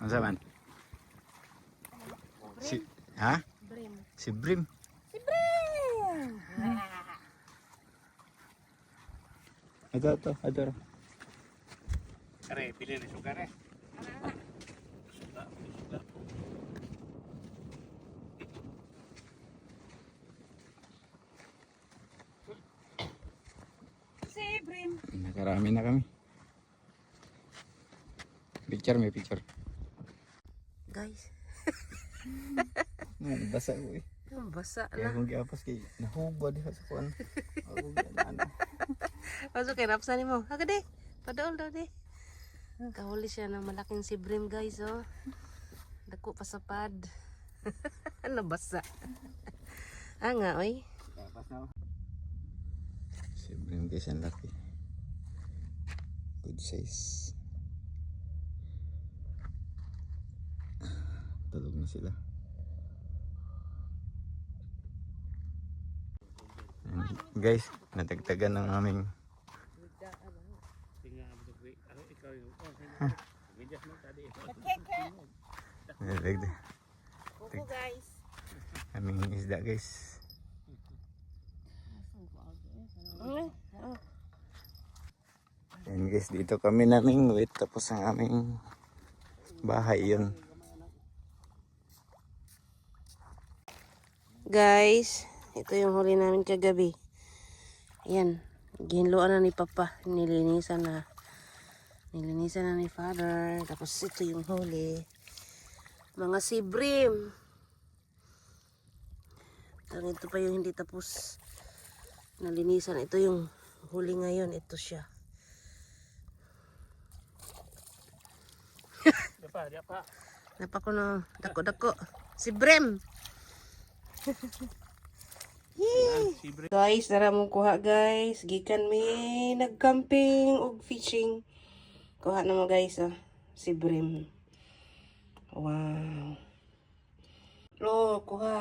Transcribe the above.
Ano man? Si, ha? Brim. Si Brim. Si Brim! Ito. Kare, pili na sugar eh. Si Brim. Nakarami na kami. May picture. Guys, Basa ko eh. basa Kaya na. kung giapas kay nahuba diha sa kuan. Ako gana. Pasok kay napsan mo. Agad padaol daw di. Kahuli siya ng malaking si Brim guys oh. Dako pa sa pad. Nabasa. Nga oy. Pas na. Si Brim guys ang laki. Good size. Tulog na sila. Ayan, guys, natagtagan ng aming natagtagan Kuko guys. aming isda guys. Ayan guys, dito kami naming wait tapos ang aming bahay yun. Guys, ito yung huli namin kagabi. Ayan, ginluan na ni Papa. Nilinisan na ni Father. Tapos ito yung huli. Mga si Brim. Ito pa yung hindi tapos nalinisan. Ito yung huli ngayon. Ito siya. Diapa. Napa ko na dako-dako. Si Brim. Guys, tara mong kuha guys. Gikan mi nagcamping ug fishing. Kuha na mo guys oh. Si Brim. Wow. Lo, kuha.